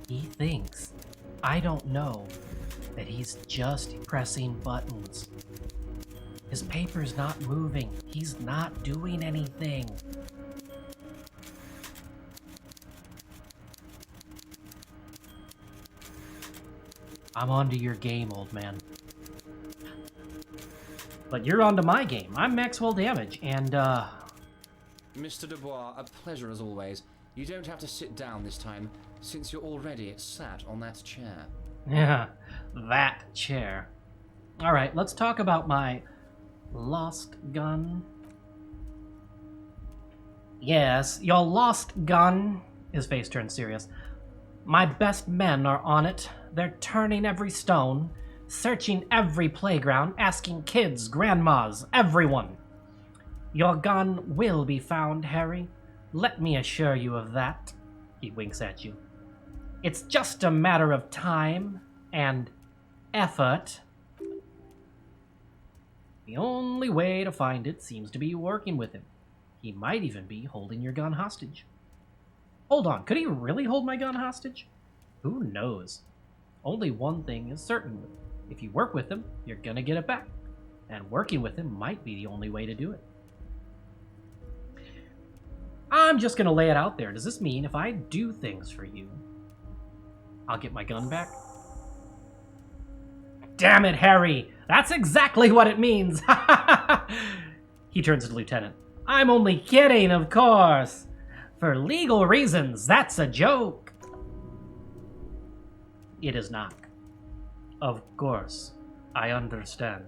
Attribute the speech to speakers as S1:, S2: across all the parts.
S1: He thinks I don't know that he's just pressing buttons. His paper's not moving. He's not doing anything. I'm onto your game, old man. But you're onto my game. I'm Maxwell Damage, and,
S2: Mr. Dubois, a pleasure as always. You don't have to sit down this time, since you're already sat on that chair.
S1: Yeah, that chair. Alright, let's talk about my lost gun. Yes, your lost gun. His face turned serious. My best men are on it. They're turning every stone, searching every playground, asking kids, grandmas, everyone. Your gun will be found, Harry. Let me assure you of that. He winks at you. It's just a matter of time and effort. The only way to find it seems to be working with him. He might even be holding your gun hostage. Hold on, could he really hold my gun hostage? Who knows? Only one thing is certain. If you work with him, you're gonna get it back. And working with him might be the only way to do it. I'm just gonna lay it out there. Does this mean if I do things for you, I'll get my gun back? Damn it, Harry! That's exactly what it means! He turns to the lieutenant. I'm only kidding, of course! For legal reasons, that's a joke! It is not. Of course, I understand.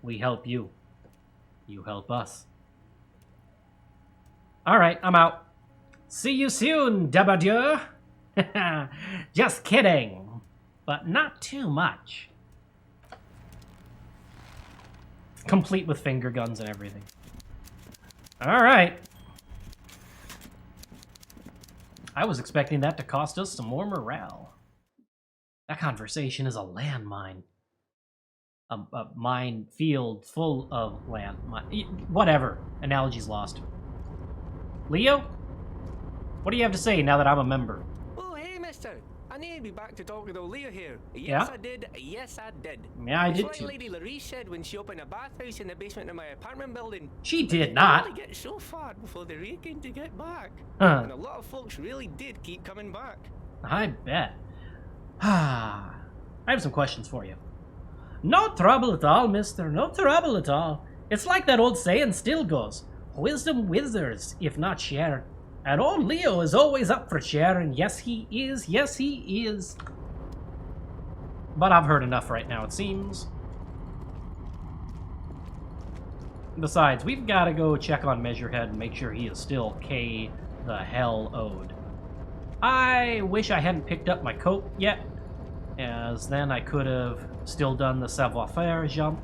S1: We help you. You help us. Alright, I'm out. See you soon, Dabadieu! Just kidding. But not too much. Complete with finger guns and everything. Alright. I was expecting that to cost us some more morale. That conversation is a landmine. A minefield full of land. Whatever. Analogy's lost. Leo? What do you have to say now that I'm a member?
S3: Oh, hey, mister. I need to be back to talk with old Leo here. Yes,
S1: Yeah?
S3: I did. Yes, I did.
S1: Yeah, I
S3: It's
S1: did
S3: like
S1: too.
S3: Lady Larisse said when she opened a bathhouse in the basement of my apartment building.
S1: She did
S3: They
S1: not.
S3: only get so far before they're aching to get back.
S1: Huh.
S3: And a lot of folks really did keep coming back.
S1: I bet. I have some questions for you. No trouble at all, mister. No trouble at all. It's like that old saying still goes. Wisdom withers if not shared. And old Leo is always up for sharing. Yes, he is. Yes, he is. But I've heard enough right now, it seems. Besides, we've got to go check on Measurehead and make sure he is still K the hell owed. I wish I hadn't picked up my coat yet, as then I could have still done the savoir-faire jump.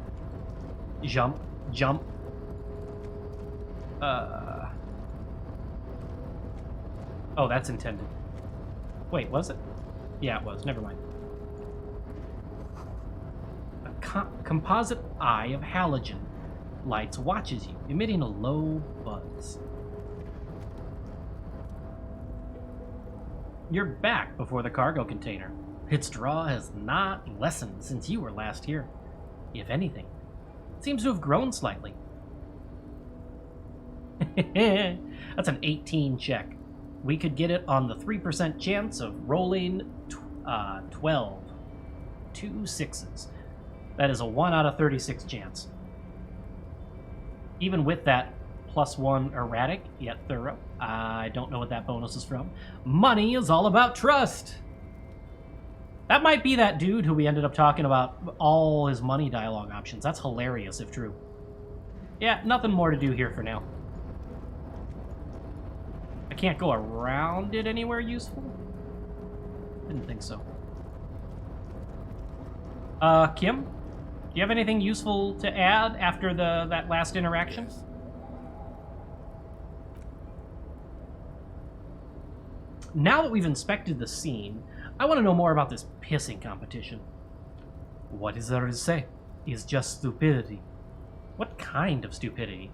S1: Oh, that's intended. Wait, was it? Yeah, it was. Never mind. A composite eye of halogen lights watches you, emitting a low buzz. You're back before the cargo container. Its draw has not lessened since you were last here. If anything, it seems to have grown slightly. That's an 18 check. We could get it on the 3% chance of rolling 12. 2 sixes. That is a 1 out of 36 chance. Even with that +1 erratic, yet thorough. I don't know what that bonus is from. Money is all about trust. That might be that dude who we ended up talking about all his money dialogue options. That's hilarious if true. Yeah, nothing more to do here for now. I can't go around it anywhere useful? Didn't think so. Kim? Do you have anything useful to add after that last interaction?
S3: Yes.
S1: Now that we've inspected the scene, I want to know more about this pissing competition. What is there to say? It's just stupidity. What kind of stupidity?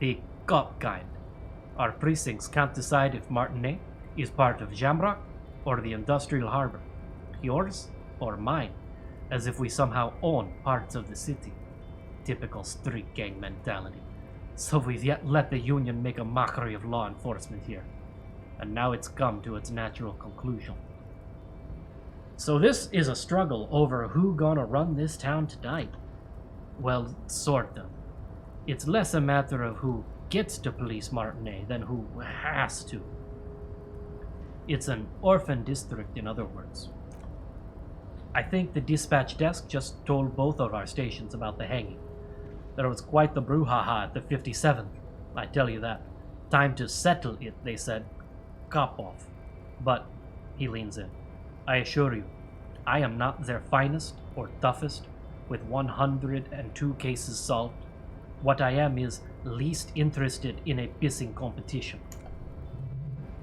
S1: The cop kind. Our precincts can't decide if Martinet is part of Jamrock or the industrial harbor? Yours or mine? As if we somehow own parts of the city. Typical street gang mentality. So we've yet let the Union make a mockery of law enforcement here. And now it's come to its natural conclusion. So this is a struggle over who gonna run this town tonight. Well, sort of. It's less a matter of who gets to police Martinet than who has to. It's an orphan district, in other words. I think the dispatch desk just told both of our stations about the hanging. There was quite the brouhaha at the 57th, I tell you that. Time to settle it, they said. Cop off. But, he leans in, I assure you, I am not their finest or toughest, with 102 cases solved. What I am is least interested in a pissing competition.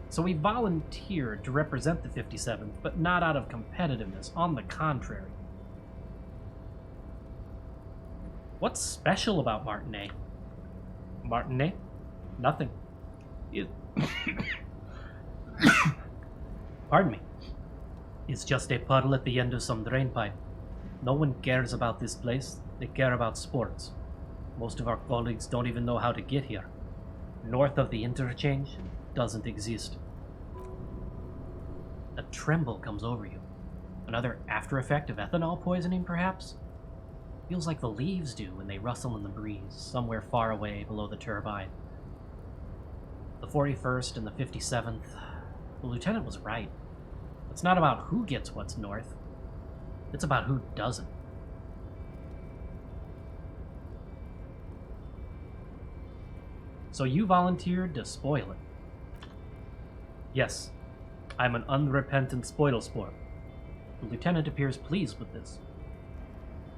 S1: So we volunteered to represent the 57th, but not out of competitiveness, on the contrary. What's special about Martinet? Martinet? Nothing. Pardon me. It's just a puddle at the end of some drain pipe. No one cares about this place. They care about sports. Most of our colleagues don't even know how to get here. North of the interchange doesn't exist. A tremble comes over you. Another after effect of ethanol poisoning, perhaps? Feels like the leaves do when they rustle in the breeze, somewhere far away below the turbine. The 41st and the 57th. The lieutenant was right. It's not about who gets what's north. It's about who doesn't. So you volunteered to spoil it. Yes, I'm an unrepentant spoil sport. The lieutenant appears pleased with this.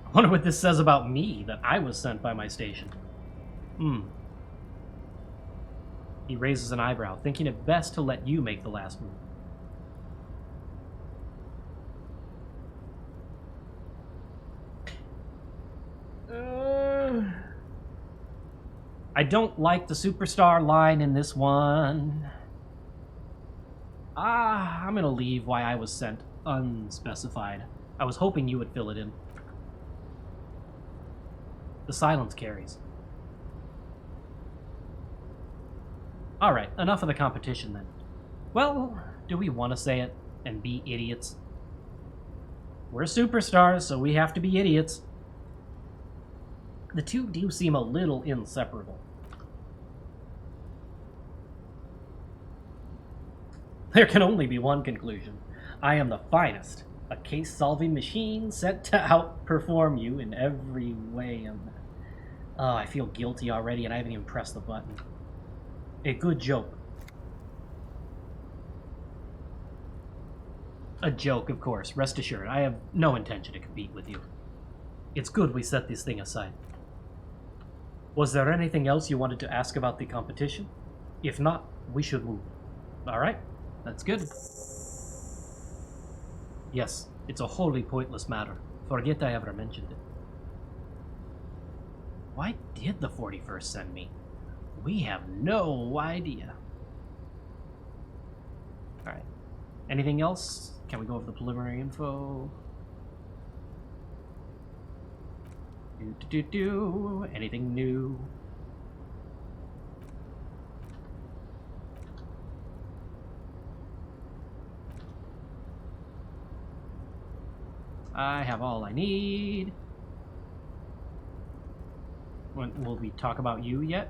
S1: I wonder what this says about me, that I was sent by my station. He raises an eyebrow, thinking it best to let you make the last move. I don't like the superstar line in this one. I'm gonna leave why I was sent unspecified. I was hoping you would fill it in. The silence carries. Alright, enough of the competition then. Well, do we want to say it and be idiots? We're superstars, so we have to be idiots. The two do seem a little inseparable. There can only be one conclusion. I am the finest, a case-solving machine set to outperform you in every way. Oh, I feel guilty already and I haven't even pressed the button. A good joke. A joke, of course. Rest assured, I have no intention to compete with you. It's good we set this thing aside. Was there anything else you wanted to ask about the competition? If not, we should move. Alright, that's good. Yes, it's a wholly pointless matter. Forget I ever mentioned it. Why did the 41st send me? We have no idea. Alright. Anything else? Can we go over the preliminary info? Anything new? I have all I need. Will we talk about you yet?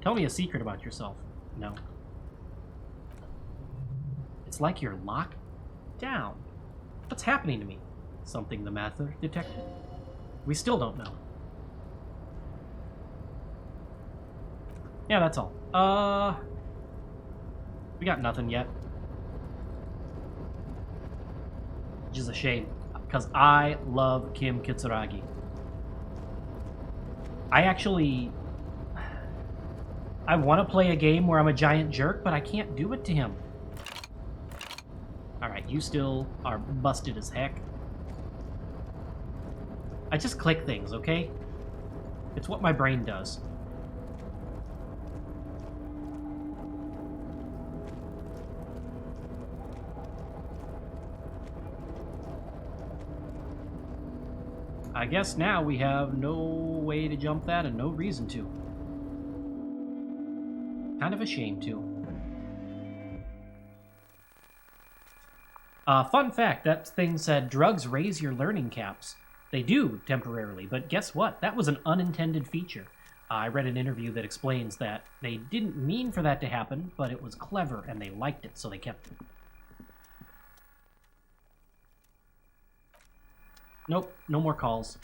S1: Tell me a secret about yourself. No. It's like you're locked down. What's happening to me? Something the matter detected? We still don't know. Yeah, that's all. We got nothing yet. Which is a shame, because I love Kim Kitsuragi. I want to play a game where I'm a giant jerk, but I can't do it to him. Alright, you still are busted as heck. I just click things, okay? It's what my brain does. I guess now we have no way to jump that and no reason to. Kind of a shame, too. Fun fact, that thing said, drugs raise your learning caps. They do, temporarily, but guess what? That was an unintended feature. I read an interview that explains that they didn't mean for that to happen, but it was clever and they liked it, so they kept it. Nope, no more calls.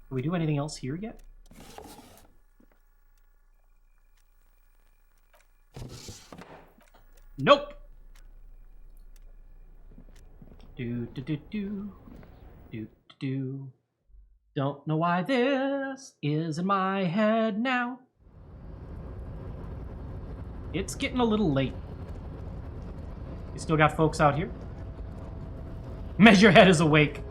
S1: Did we do anything else here yet? Nope! Do. Don't know why this is in my head now. It's getting a little late. You still got folks out here? Measurehead is awake.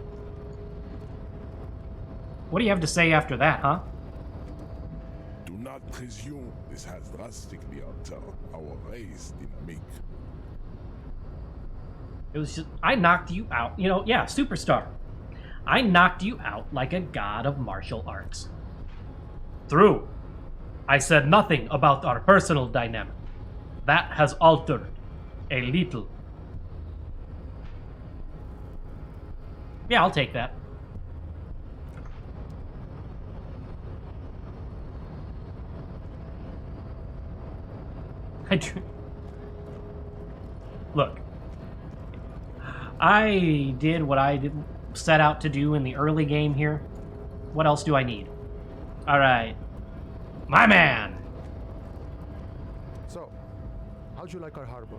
S1: What do you have to say after that, huh?
S4: Do not presume this has drastically altered our race dynamic.
S1: It was just, I knocked you out. You know, yeah, superstar. I knocked you out like a god of martial arts. True. I said nothing about our personal dynamic. That has altered a little. Yeah, I'll take that. Look, I did what I set out to do in the early game here. What else do I need? All right, my man.
S3: So, how'd you like our harbor?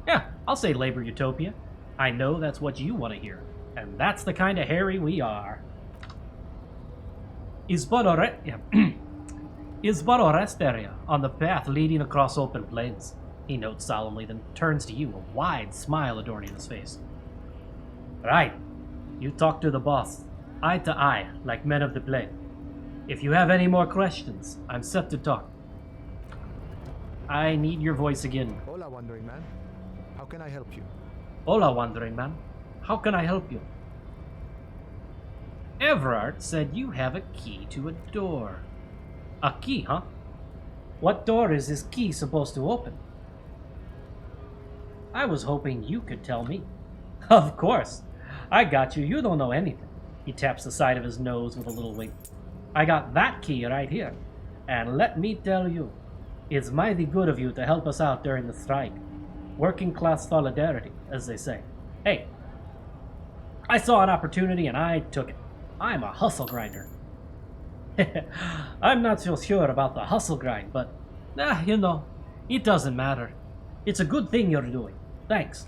S1: Yeah, I'll say labor utopia. I know that's what you want to hear, and that's the kind of Harry we are. Is but a rest area on the path leading across open plains, he notes solemnly, then turns to you, a wide smile adorning his face. Right. You talk to the boss, eye to eye, like men of the plain. If you have any more questions, I'm set to talk. I need your voice again.
S3: Hola, Wandering Man. How can I help you?
S1: Hola, Wandering Man. How can I help you? Everard said you have a key to a door. A key, huh? What door is this key supposed to open? I was hoping you could tell me. Of course. I got you. You don't know anything. He taps the side of his nose with a little wink. I got that key right here. And let me tell you, it's mighty good of you to help us out during the strike. Working class solidarity, as they say. Hey, I saw an opportunity and I took it. I'm a hustle grinder. I'm not so sure about the hustle grind, but, you know, it doesn't matter. It's a good thing you're doing. Thanks.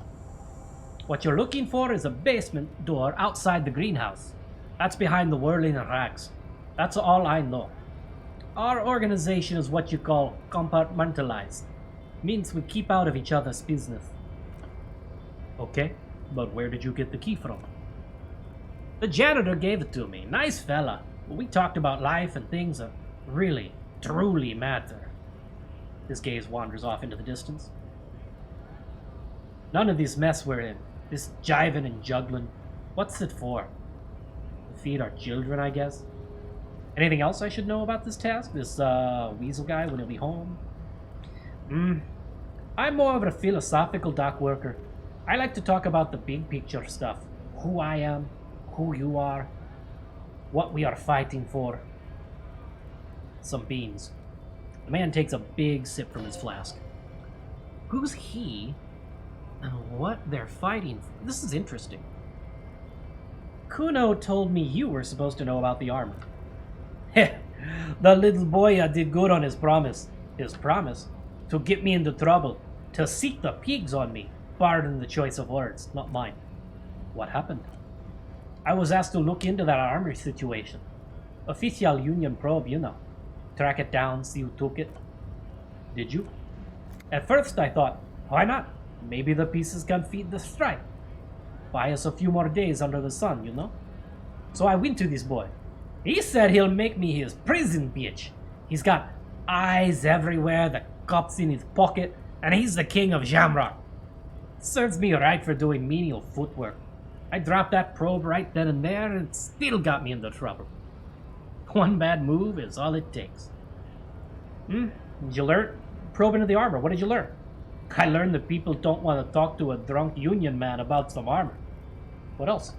S1: What you're looking for is a basement door outside the greenhouse. That's behind the whirling rags. That's all I know. Our organization is what you call compartmentalized. Means we keep out of each other's business. Okay, but where did you get the key from? The janitor gave it to me. Nice fella. We talked about life and things that really, truly matter. His gaze wanders off into the distance. None of this mess we're in. This jiving and juggling. What's it for? To feed our children, I guess? Anything else I should know about this task? This, weasel guy, when he'll be home? I'm more of a philosophical dock worker. I like to talk about the big picture stuff. Who I am, who you are, what we are fighting for. Some beans. The man takes a big sip from his flask. Who's he? And what they're fighting for? This is interesting. Kuno told me you were supposed to know about the armor. Heh, the little Boia did good on his promise. His promise? To get me into trouble. To seek the pigs on me. Pardon the choice of words, not mine. What happened? I was asked to look into that armor situation. Official Union probe, you know. Track it down, see who took it. Did you? At first I thought, why not? Maybe the pieces can feed the strike. Buy us a few more days under the sun, you know? So I went to this boy. He said he'll make me his prison bitch. He's got eyes everywhere, the cups in his pocket, and he's the king of Jamrock. Serves me right for doing menial footwork. I dropped that probe right then and there, and it still got me into trouble. One bad move is all it takes. Did you learn? Probe into the armor. What did you learn? I learned that people don't want to talk to a drunk union man about some armor. What else?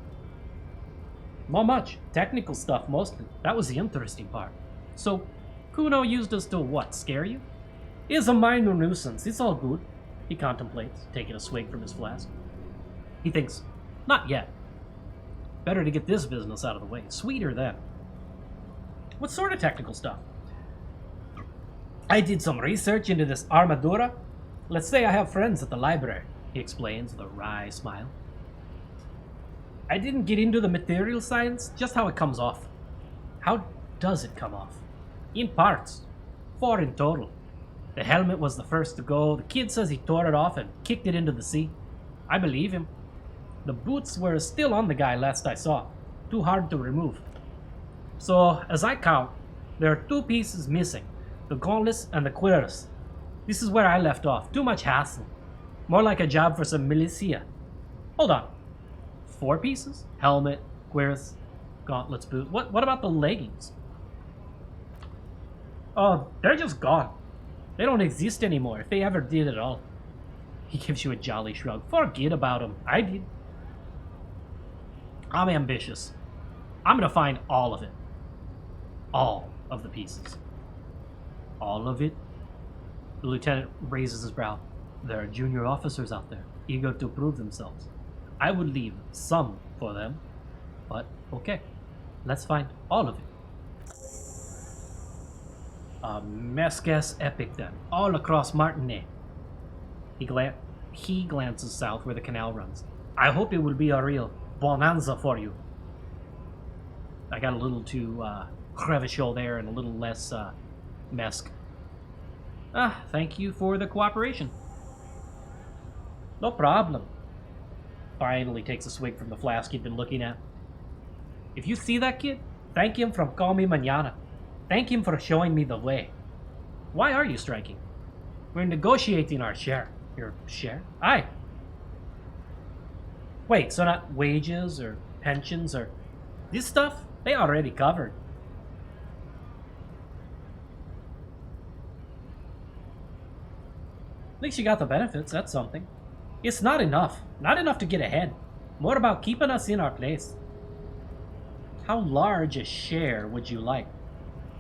S1: Not much. Technical stuff, mostly. That was the interesting part. So, Kuno used us to what, scare you? It's a minor nuisance. It's all good. He contemplates, taking a swig from his flask. He thinks, not yet. Better to get this business out of the way. Sweeter then. What sort of technical stuff? I did some research into this armadura. Let's say I have friends at the library, he explains with a wry smile. I didn't get into the material science, just how it comes off. How does it come off? In parts. 4 in total. The helmet was the first to go. The kid says he tore it off and kicked it into the sea. I believe him. The boots were still on the guy last I saw. Too hard to remove. So, as I count, there are 2 pieces missing. The gauntlets and the cuirass. This is where I left off. Too much hassle. More like a job for some militia. Hold on. 4 pieces? Helmet, cuirass, gauntlets, boots. What about the leggings? Oh, they're just gone. They don't exist anymore, if they ever did at all. He gives you a jolly shrug. Forget about them. I did. I'm ambitious. I'm gonna find all of it. All of the pieces. All of it? The lieutenant raises his brow. There are junior officers out there, eager to prove themselves. I would leave some for them, but okay. Let's find all of it. A Mesques epic then, all across Martinet. He glances south where the canal runs. I hope it will be a real bonanza for you. I got a little too crevichot there and a little less mesque. Thank you for the cooperation. No problem. Finally takes a swig from the flask he'd been looking at. If you see that kid, thank him from Call Me Mañana. Thank him for showing me the way. Why are you striking? We're negotiating our share. Your share? Aye. Wait, so not wages or pensions or... This stuff, they already covered. At least you got the benefits, that's something. It's not enough. Not enough to get ahead. More about keeping us in our place. How large a share would you like?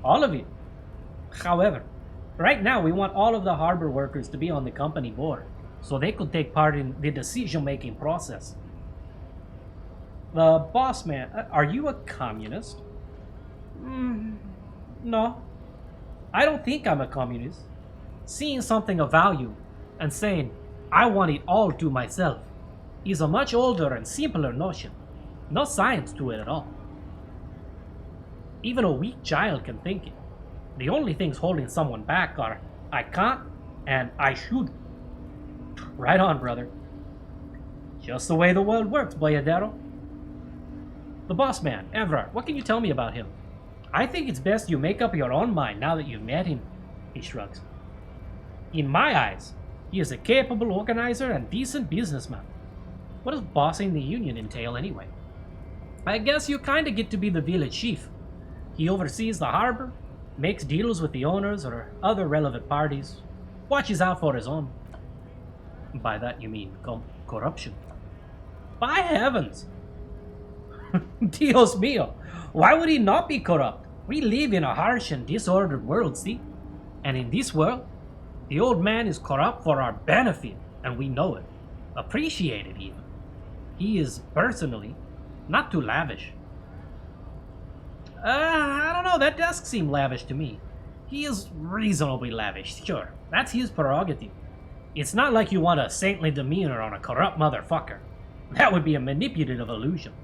S1: All of it. However, right now we want all of the harbor workers to be on the company board, so they could take part in the decision-making process. The boss man, are you a communist? No. I don't think I'm a communist. Seeing something of value and saying, I want it all to myself, is a much older and simpler notion. No science to it at all. Even a weak child can think it. The only things holding someone back are, I can't and I should. Right on, brother. Just the way the world works, Boyadero. The boss man, Evrard, what can you tell me about him? I think it's best you make up your own mind now that you've met him, he shrugs. In my eyes, he is a capable organizer and decent businessman. What does bossing the union entail anyway? I guess you kinda get to be the village chief. He oversees the harbor, makes deals with the owners or other relevant parties, watches out for his own. By that you mean corruption. By heavens! Dios mío! Why would he not be corrupt? We live in a harsh and disordered world, see? And in this world, the old man is corrupt for our benefit, and we know it. Appreciate it even. He is personally not too lavish. I don't know, that does seem lavish to me. He is reasonably lavish, sure. That's his prerogative. It's not like you want a saintly demeanor on a corrupt motherfucker. That would be a manipulative illusion.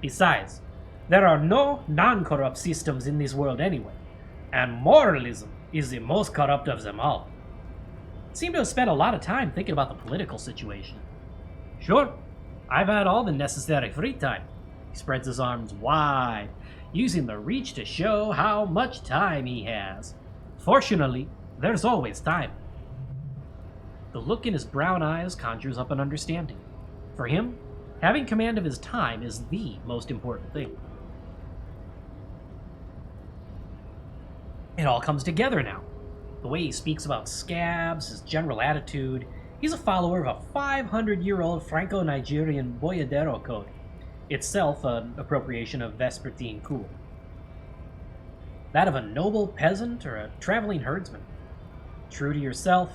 S1: Besides, there are no non-corrupt systems in this world anyway, and moralism is the most corrupt of them all. Seem to have spent a lot of time thinking about the political situation. Sure, I've had all the necessary free time. He spreads his arms wide, using the reach to show how much time he has. Fortunately, there's always time. The look in his brown eyes conjures up an understanding. For him, having command of his time is the most important thing. It all comes together now. The way he speaks about scabs, his general attitude. He's a follower of a 500-year-old Franco-Nigerian Boyadero code, itself an appropriation of Vespertine cool. That of a noble peasant or a traveling herdsman. True to yourself,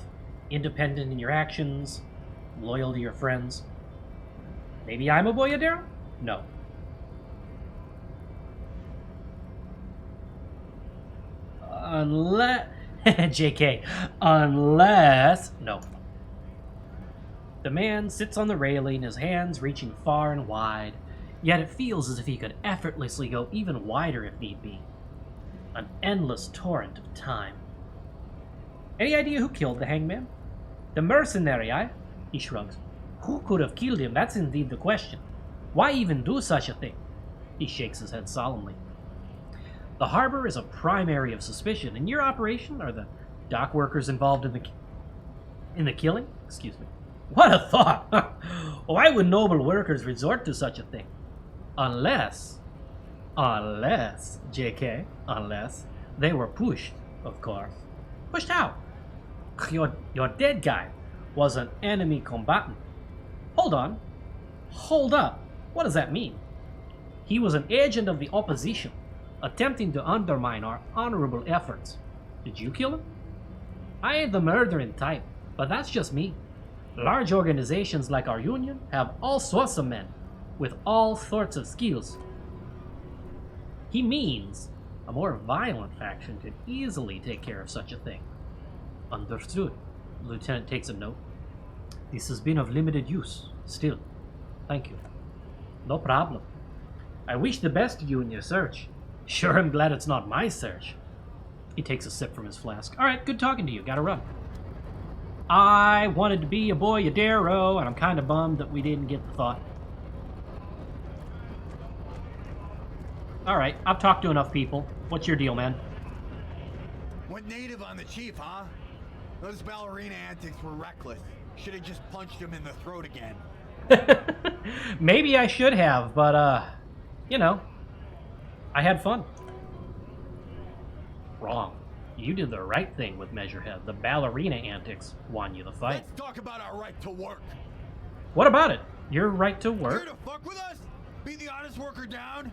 S1: independent in your actions, loyal to your friends. Maybe I'm a Boyadero? No. Unless... JK. Unless... No. The man sits on the railing, his hands reaching far and wide, yet it feels as if he could effortlessly go even wider if need be. An endless torrent of time. Any idea who killed the hangman? The mercenary, eh? He shrugs. Who could have killed him? That's indeed the question. Why even do such a thing? He shakes his head solemnly. The harbor is a prime area of suspicion. In your operation, are the dock workers involved in the killing? Excuse me. What a thought! Why would noble workers resort to such a thing? Unless, JK, unless they were pushed, of course. Pushed how? Your dead guy was an enemy combatant. Hold on. Hold up. What does that mean? He was an agent of the opposition, attempting to undermine our honorable efforts. Did you kill him? I ain't the murdering type, but that's just me. Large organizations like our union have all sorts of men, with all sorts of skills. He means a more violent faction could easily take care of such a thing. Understood. The lieutenant takes a note. This has been of limited use, still. Thank you. No problem. I wish the best to you in your search. Sure, I'm glad it's not my search. He takes a sip from his flask. Alright, good talking to you. Gotta run. I wanted to be a Boyadero, and I'm kind of bummed that we didn't get the thought. Alright, I've talked to enough people. What's your deal, man?
S5: Went native on the chief, huh? Those ballerina antics were reckless. Should have just punched him in the throat again.
S1: Maybe I should have, but, you know, I had fun. Wrong. You did the right thing with Measurehead. The ballerina antics won you the fight.
S5: Let's talk about our right to work.
S1: What about it? Your right to work?
S5: Here to fuck with us? Be the honest worker down?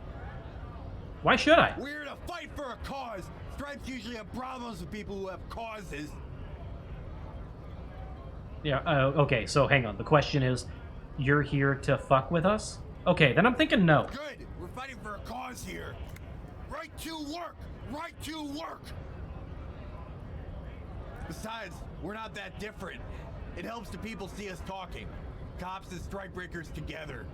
S1: Why should I?
S5: We're here to fight for a cause. Stripes usually have problems with people who have causes.
S1: Yeah, okay, so hang on. The question is, you're here to fuck with us? Okay, then I'm thinking no.
S5: Good. We're fighting for a cause here. Right to work. Right to work. Besides, we're not that different. It helps the people see us talking. Cops and strikebreakers together.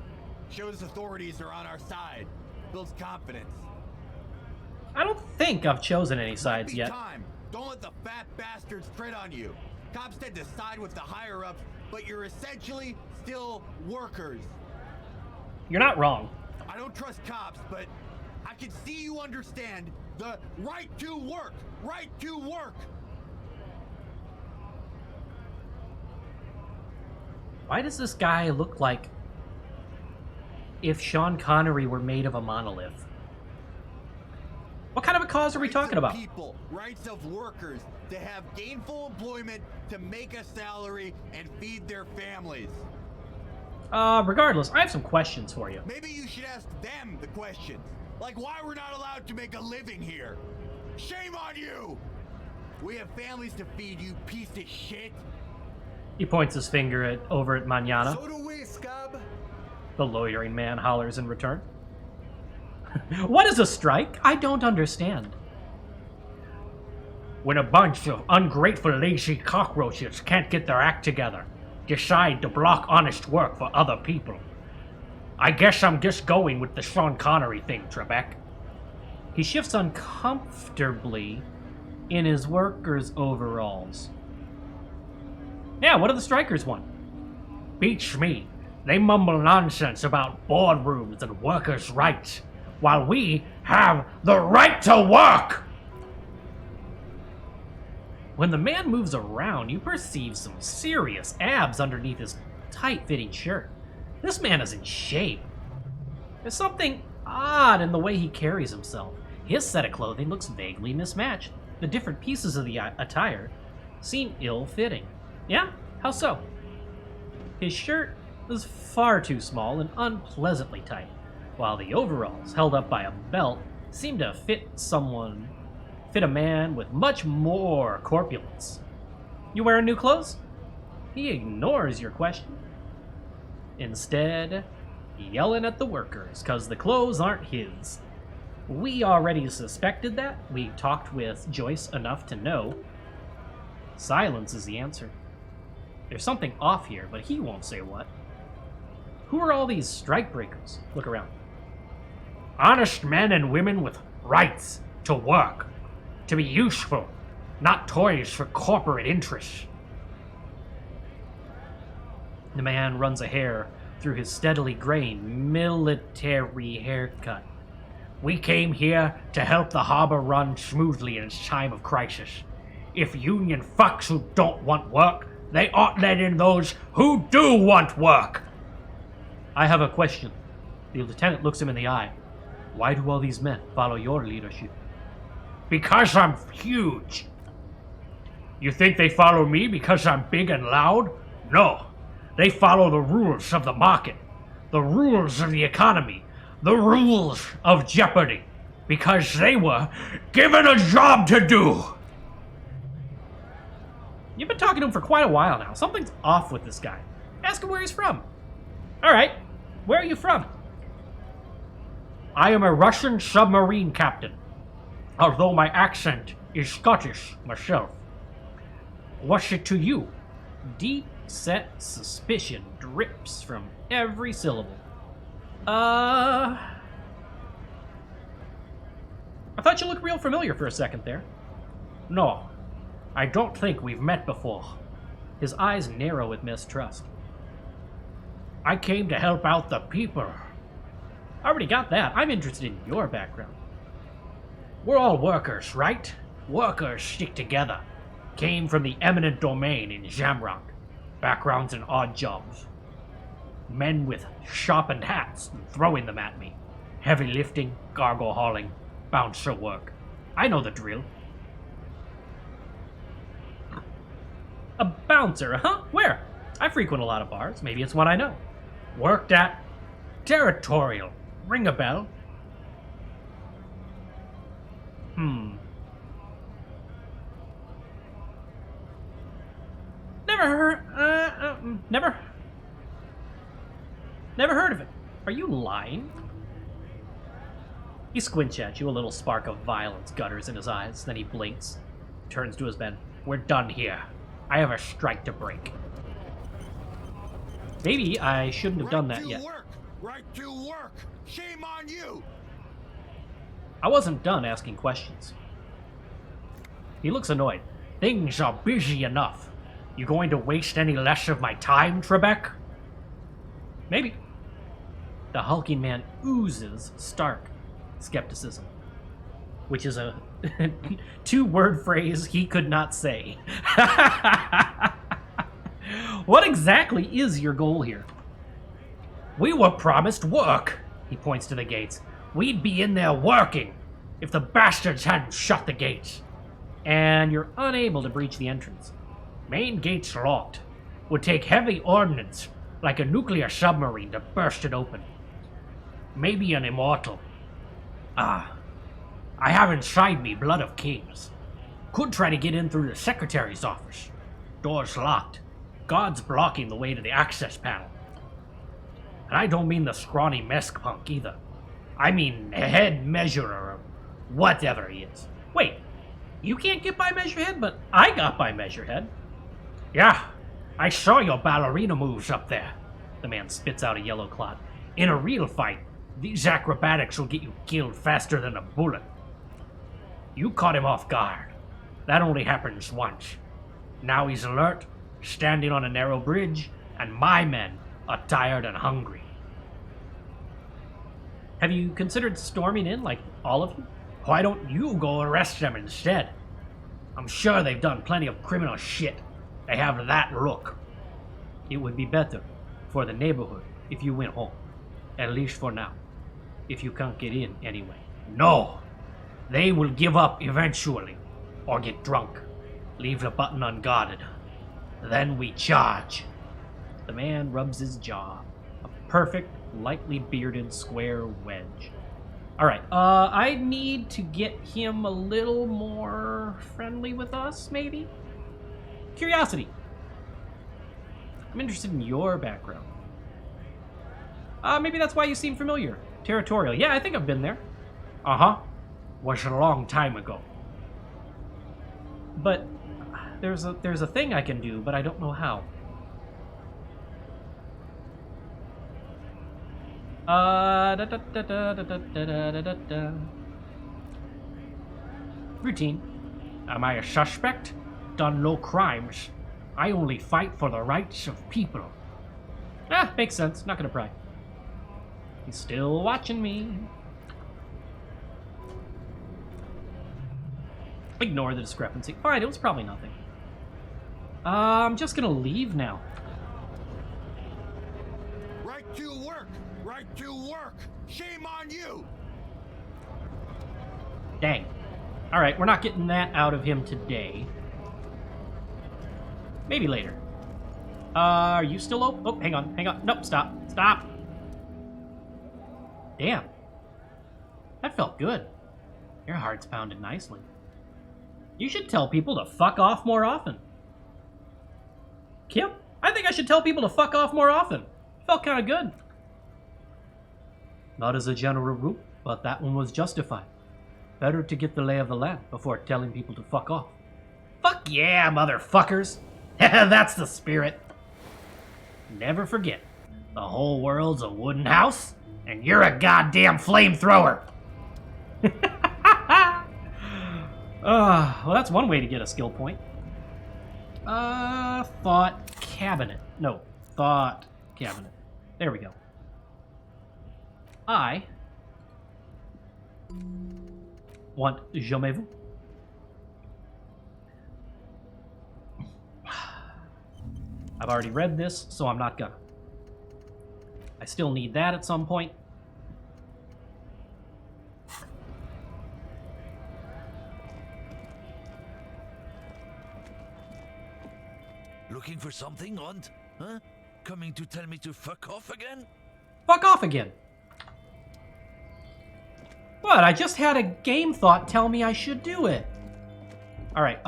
S5: Shows authorities are on our side. Builds confidence.
S1: I don't think I've chosen any sides
S5: Be
S1: yet.
S5: time. Don't let the fat bastards tread on you. Cops tend to side with the higher-ups, but you're essentially still workers.
S1: You're not wrong.
S5: I don't trust cops, but I can see you understand the right to work. Right to work.
S1: Why does this guy look like if Sean Connery were made of a monolith? What kind of a cause are we talking about?
S5: People, rights of workers to have gainful employment, to make a salary, and feed their families.
S1: Regardless, I have some questions for you.
S5: Maybe you should ask them the questions. Like why we're not allowed to make a living here. Shame on you! We have families to feed, you piece of shit.
S1: He points his finger over at Manana.
S5: So do we, scub.
S1: The loitering man hollers in return. What is a strike? I don't understand. When a bunch of ungrateful, lazy cockroaches can't get their act together, decide to block honest work for other people. I guess I'm just going with the Sean Connery thing, Trebek. He shifts uncomfortably in his worker's overalls. Yeah, what do the strikers want? Beats me. They mumble nonsense about boardrooms and workers' rights, while we have the right to work! When the man moves around, you perceive some serious abs underneath his tight-fitting shirt. This man is in shape. There's something odd in the way he carries himself. His set of clothing looks vaguely mismatched. The different pieces of the attire seem ill-fitting. Yeah? How so? His shirt is far too small and unpleasantly tight, while the overalls, held up by a belt, seem to fit a man with much more corpulence. You wearing new clothes? He ignores your question. Instead, yelling at the workers, cause the clothes aren't his. We already suspected that. We talked with Joyce enough to know. Silence is the answer. There's something off here, but he won't say what. Who are all these strikebreakers? Look around. Honest men and women with rights to work, to be useful, not toys for corporate interests. The man runs a hair through his steadily graying military haircut. We came here to help the harbor run smoothly in its time of crisis. If union fucks who don't want work, they ought let in those who do want work. I have a question. The lieutenant looks him in the eye. Why do all these men follow your leadership? Because I'm huge. You think they follow me because I'm big and loud? No. They follow the rules of the market, the rules of the economy, the rules of jeopardy, because they were given a job to do. You've been talking to him for quite a while now. Something's off with this guy. Ask him where he's from. All right, where are you from? I am a Russian submarine captain, although my accent is Scottish myself. What's it to you? Deep-set suspicion drips from every syllable. I thought you looked real familiar for a second there. No, I don't think we've met before. His eyes narrow with mistrust. I came to help out the people. I already got that. I'm interested in your background. We're all workers, right? Workers stick together. Came from the eminent domain in Jamrock. Backgrounds in odd jobs. Men with sharpened hats and throwing them at me. Heavy lifting, cargo hauling, bouncer work. I know the drill. A bouncer, huh? Where? I frequent a lot of bars. Maybe it's one I know. Worked at Territorial. Ring a bell? Never heard of it. Are you lying? He squints at you, a little spark of violence gutters in his eyes. Then he blinks, turns to his men. We're done here. I have a strike to break. Maybe I shouldn't have done that yet.
S5: Right to work! Shame on you!
S1: I wasn't done asking questions. He looks annoyed. Things are busy enough. You going to waste any less of my time, Trebek? Maybe. The hulking man oozes stark skepticism, which is a two-word phrase he could not say. What exactly is your goal here? We were promised work, he points to the gates. We'd be in there working if the bastards hadn't shut the gates. And you're unable to breach the entrance. Main gate's locked. Would take heavy ordnance, like a nuclear submarine, to burst it open. Maybe an immortal. I have inside me blood of kings. Could try to get in through the secretary's office. Door's locked. Guards blocking the way to the access panel. And I don't mean the scrawny mesk punk either. I mean head measurer, or whatever he is. Wait, you can't get by Measurehead, but I got by Measurehead. Yeah, I saw your ballerina moves up there. The man spits out a yellow clot. In a real fight, these acrobatics will get you killed faster than a bullet. You caught him off guard. That only happens once. Now he's alert, standing on a narrow bridge, and my men are tired and hungry. Have you considered storming in, like all of you? Why don't you go arrest them instead? I'm sure they've done plenty of criminal shit. They have that look. It would be better for the neighborhood if you went home. At least for now. If you can't get in anyway. No! They will give up eventually. Or get drunk. Leave the button unguarded. Then we charge. The man rubs his jaw. A perfect, lightly bearded square wedge. Alright, I need to get him a little more friendly with us, maybe? Curiosity. I'm interested in your background. Maybe that's why you seem familiar. Territorial. Yeah, I think I've been there. Uh-huh. Was a long time ago. But there's a thing I can do, but I don't know how. Routine. Am I a suspect? Done no crimes. I only fight for the rights of people. Makes sense. Not gonna pry. He's still watching me. Ignore the discrepancy. Alright, it was probably nothing. I'm just gonna leave now.
S5: Right to work! Right to work! Shame on you!
S1: Dang. Alright, we're not getting that out of him today. Maybe later. Are you still open? Oh, hang on, hang on. Nope, stop. Stop! Damn. That felt good. Your heart's pounded nicely. You should tell people to fuck off more often. Kim, I think I should tell people to fuck off more often. Felt kind of good. Not as a general rule, but that one was justified. Better to get the lay of the land before telling people to fuck off. Fuck yeah, motherfuckers! That's the spirit. Never forget, the whole world's a wooden house, and you're a goddamn flamethrower! Well, that's one way to get a skill point. Thought cabinet. No, thought cabinet. There we go. I want jamais vu. I've already read this, so I'm not gonna. I still need that at some point.
S6: Looking for something, Hunt? Huh? Coming to tell me to fuck off again?
S1: Fuck off again. What? I just had a game thought tell me I should do it. Alright,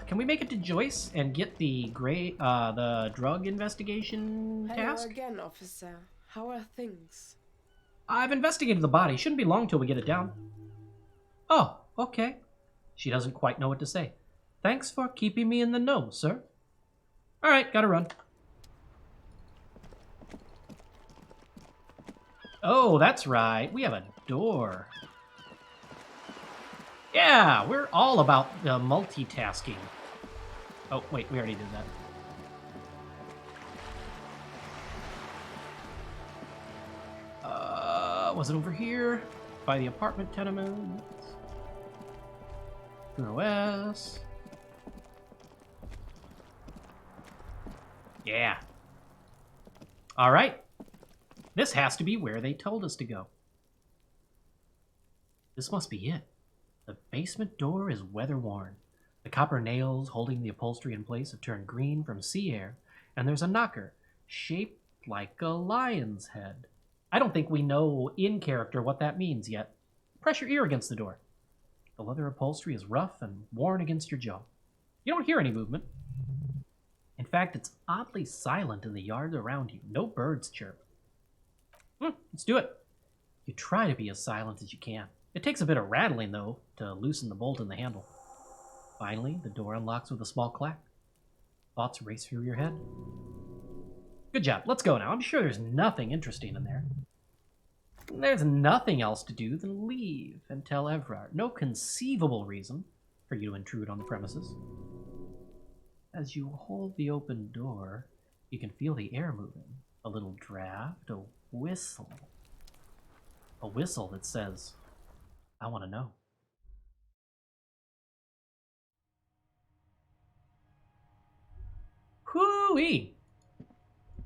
S1: can we make it to Joyce and get the the drug investigation task?
S7: Hello again, officer. How are things?
S1: I've investigated the body. Shouldn't be long till we get it down. Oh, okay. She doesn't quite know what to say. Thanks for keeping me in the know, sir. Alright, gotta run. Oh, that's right. We have a door. Yeah, we're all about the multitasking. Oh, wait, we already did that. Was it over here? By the apartment tenement? OS. Yeah. Alright. This has to be where they told us to go. This must be it. The basement door is weather-worn. The copper nails holding the upholstery in place have turned green from sea air, and there's a knocker shaped like a lion's head. I don't think we know in character what that means yet. Press your ear against the door. The leather upholstery is rough and worn against your jaw. You don't hear any movement. In fact, it's oddly silent in the yard around you. No birds chirp. Let's do it. You try to be as silent as you can. It takes a bit of rattling, though, to loosen the bolt in the handle. Finally, the door unlocks with a small clack. Thoughts race through your head. Good job. Let's go now. I'm sure there's nothing interesting in there. There's nothing else to do than leave and tell Evrard. No conceivable reason for you to intrude on the premises. As you hold the open door, you can feel the air moving. A little draft, a whistle. A whistle that says, I want to know. Hoo-wee!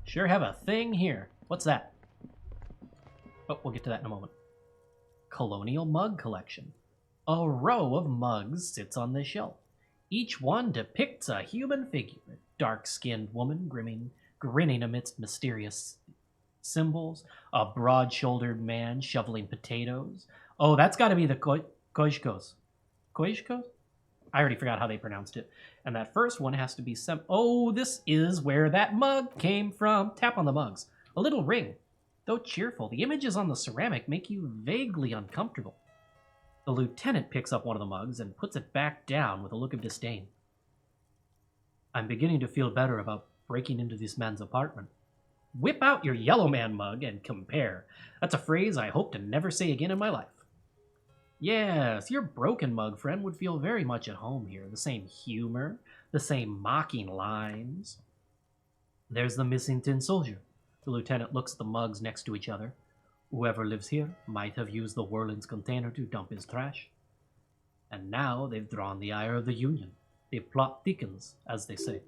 S1: Sure have a thing here. What's that? Oh, we'll get to that in a moment. Colonial mug collection. A row of mugs sits on the shelf. Each one depicts a human figure, a dark-skinned woman grinning amidst mysterious symbols, a broad-shouldered man shoveling potatoes. Oh, that's got to be the Koishkos. Koishkos? I already forgot how they pronounced it. And that first one has to be Oh, this is where that mug came from. Tap on the mugs. A little ring. Though cheerful, the images on the ceramic make you vaguely uncomfortable. The lieutenant picks up one of the mugs and puts it back down with a look of disdain. I'm beginning to feel better about breaking into this man's apartment. Whip out your yellow man mug and compare. That's a phrase I hope to never say again in my life. Yes, your broken mug friend would feel very much at home here. The same humor, the same mocking lines. There's the missing tin soldier. The lieutenant looks at the mugs next to each other. Whoever lives here might have used the Whirling's container to dump his trash. And now they've drawn the ire of the Union. The plot thickens, as they say.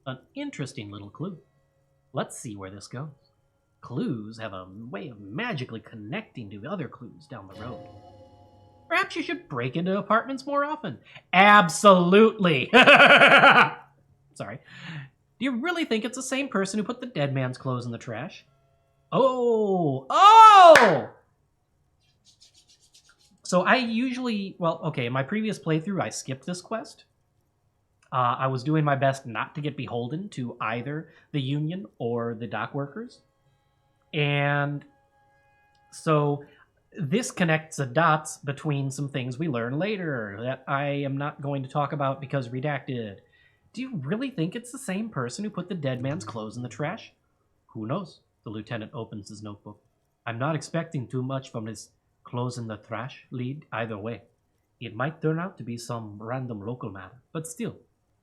S1: An interesting little clue. Let's see where this goes. Clues have a way of magically connecting to other clues down the road. Perhaps you should break into apartments more often. Absolutely! Sorry. Do you really think it's the same person who put the dead man's clothes in the trash? Oh! So I usually, in my previous playthrough, I skipped this quest. I was doing my best not to get beholden to either the Union or the dock workers. And so this connects the dots between some things we learn later that I am not going to talk about because redacted. Do you really think it's the same person who put the dead man's clothes in the trash? Who knows? The lieutenant opens his notebook. I'm not expecting too much from this clothes in the trash lead either way. It might turn out to be some random local matter, but still,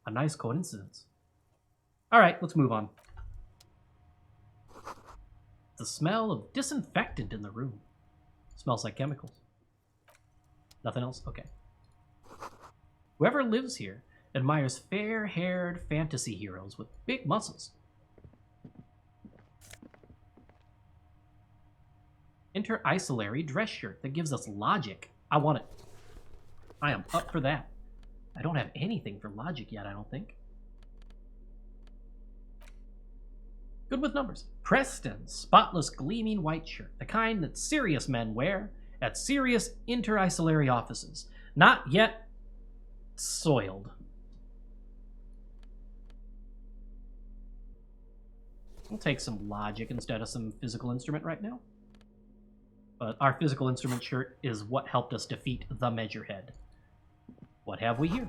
S1: a nice coincidence. All right, let's move on. The smell of disinfectant in the room. Smells like chemicals. Nothing else? Okay. Whoever lives here admires fair-haired fantasy heroes with big muscles. Inter-isolary dress shirt that gives us logic. I want it. I am up for that. I don't have anything for logic yet, I don't think. Good with numbers. Preston, spotless gleaming white shirt. The kind that serious men wear at serious inter-isolary offices. Not yet soiled. We'll take some logic instead of some physical instrument right now. But our physical instrument shirt is what helped us defeat the Measurehead. What have we here?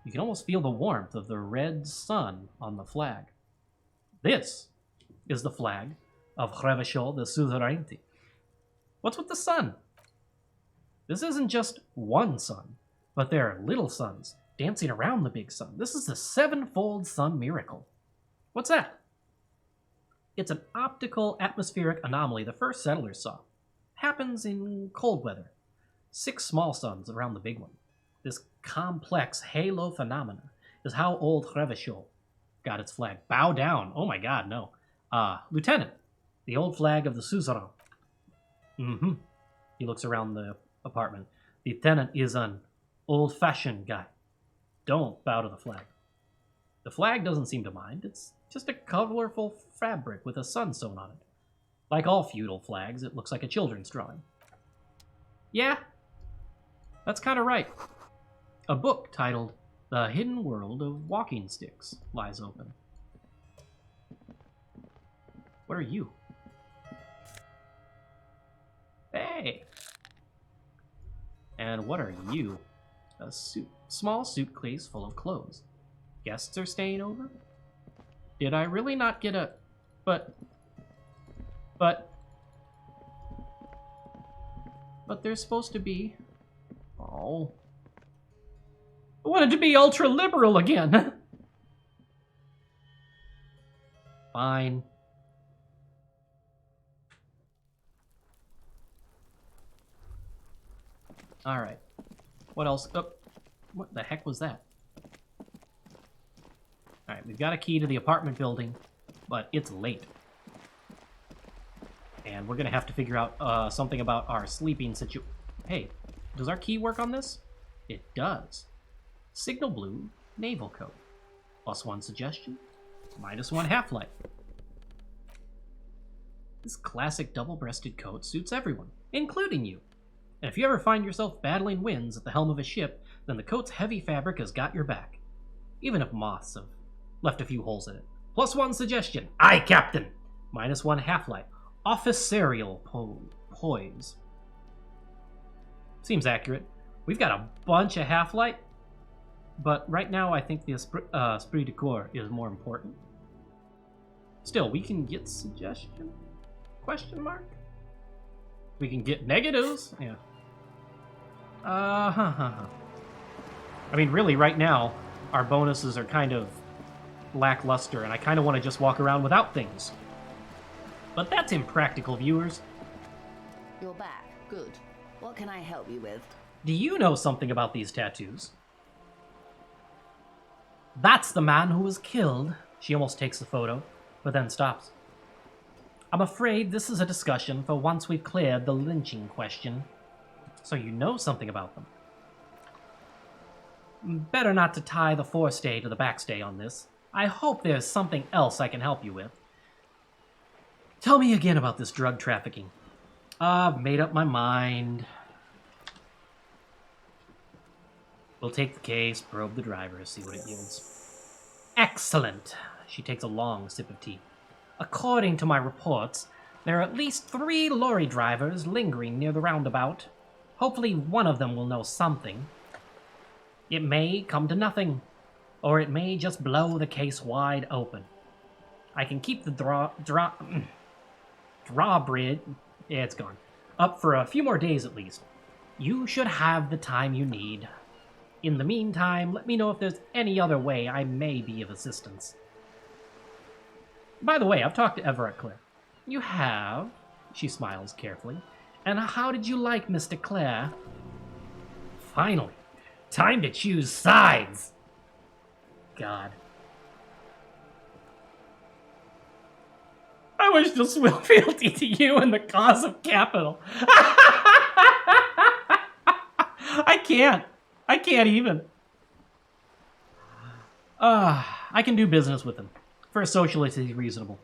S1: You can almost feel the warmth of the red sun on the flag. This is the flag of Revachol the Suzerainty. What's with the sun? This isn't just one sun, but there are little suns dancing around the big sun. This is the sevenfold sun miracle. What's that? It's an optical atmospheric anomaly the first settlers saw. Happens in cold weather. 6 small suns around the big one. This complex halo phenomena is how old Revachol got its flag. Bow down. Oh my god, no. Lieutenant, the old flag of the suzerain. He looks around the apartment. The lieutenant is an old-fashioned guy. Don't bow to the flag. The flag doesn't seem to mind. It's just a colorful fabric with a sun sewn on it. Like all feudal flags, it looks like a children's drawing. Yeah, that's kind of right. A book titled The Hidden World of Walking Sticks lies open. What are you? Hey! And what are you? A small suitcase full of clothes. Guests are staying over? Did I really not get a... But there's supposed to be... Oh. I wanted to be ultra-liberal again. Fine. Alright. What else? Oh, what the heck was that? Alright. Alright, we've got a key to the apartment building, but it's late. And we're gonna have to figure out something about our sleeping situation. Hey, does our key work on this? It does. Signal blue, naval coat. +1 suggestion, -1 half-life. This classic double-breasted coat suits everyone, including you. And if you ever find yourself battling winds at the helm of a ship, then the coat's heavy fabric has got your back. Even if moths have left a few holes in it. +1 suggestion, aye, Captain. -1 half-life. Officerial poise. Seems accurate. We've got a bunch of half-life, but right now I think the esprit de corps is more important. Still, we can get suggestion? Question mark? We can get negatives? Yeah. I mean, really, right now, our bonuses are kind of lackluster, and I kind of want to just walk around without things. But that's impractical, viewers.
S8: You're back. Good. What can I help you with?
S1: Do you know something about these tattoos? That's the man who was killed. She almost takes the photo, but then stops. I'm afraid this is a discussion for once we've cleared the lynching question. So you know something about them. Better not to tie the forestay to the backstay on this. I hope there's something else I can help you with. Tell me again about this drug trafficking. I've made up my mind. We'll take the case, probe the driver, see what it yields. Excellent. She takes a long sip of tea. According to my reports, there are at least 3 lorry drivers lingering near the roundabout. Hopefully one of them will know something. It may come to nothing, or it may just blow the case wide open. I can keep the drawbridge, yeah, it's gone, up for a few more days at least. You should have the time you need. In the meantime, let me know if there's any other way I may be of assistance. By the way, I've talked to Everett Clare. You have? She smiles carefully. And how did you like Mr. Clare? Finally. Time to choose sides. God. I wish to swear fealty to you in the cause of capital. I can't even. I can do business with him. For a socialist, he's reasonable.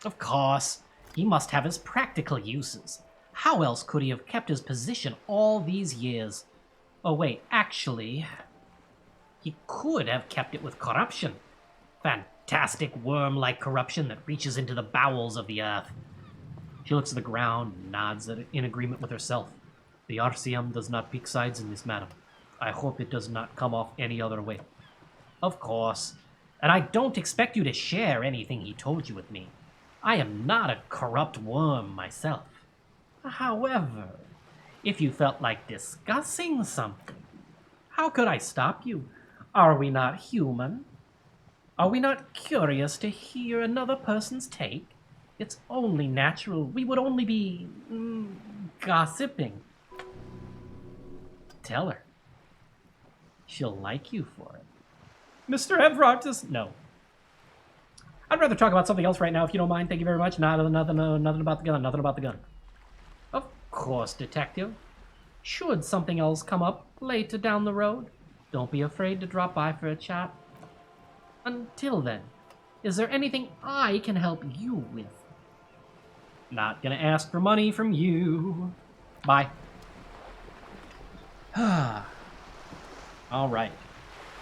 S1: Of course, he must have his practical uses. How else could he have kept his position all these years? Oh wait, actually, he could have kept it with corruption. Fantastic worm-like corruption that reaches into the bowels of the earth. She looks at the ground and nods in agreement with herself. The Elysium does not pick sides in this matter. I hope it does not come off any other way. Of course. And I don't expect you to share anything he told you with me. I am not a corrupt worm myself. However, if you felt like discussing something, how could I stop you? Are we not human? Are we not curious to hear another person's take? It's only natural. We would only be gossiping. Tell her. She'll like you for it. Mr. Everett is... No. I'd rather talk about something else right now, if you don't mind. Thank you very much. Nothing about the gun. Nothing about the gun. Of course, detective. Should something else come up later down the road, don't be afraid to drop by for a chat. Until then, is there anything I can help you with? Not gonna ask for money from you. Bye. All right.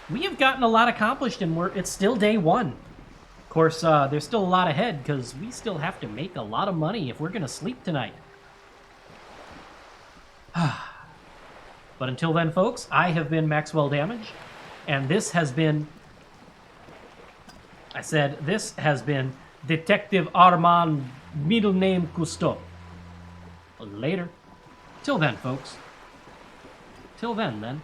S1: We have gotten a lot accomplished, and it's still day 1. Of course, there's still a lot ahead, because we still have to make a lot of money if we're going to sleep tonight. But until then, folks, I have been Maxwell Damage, and this has been... this has been Detective Armand, middle name Cousteau. Later. Till then, folks. Till then.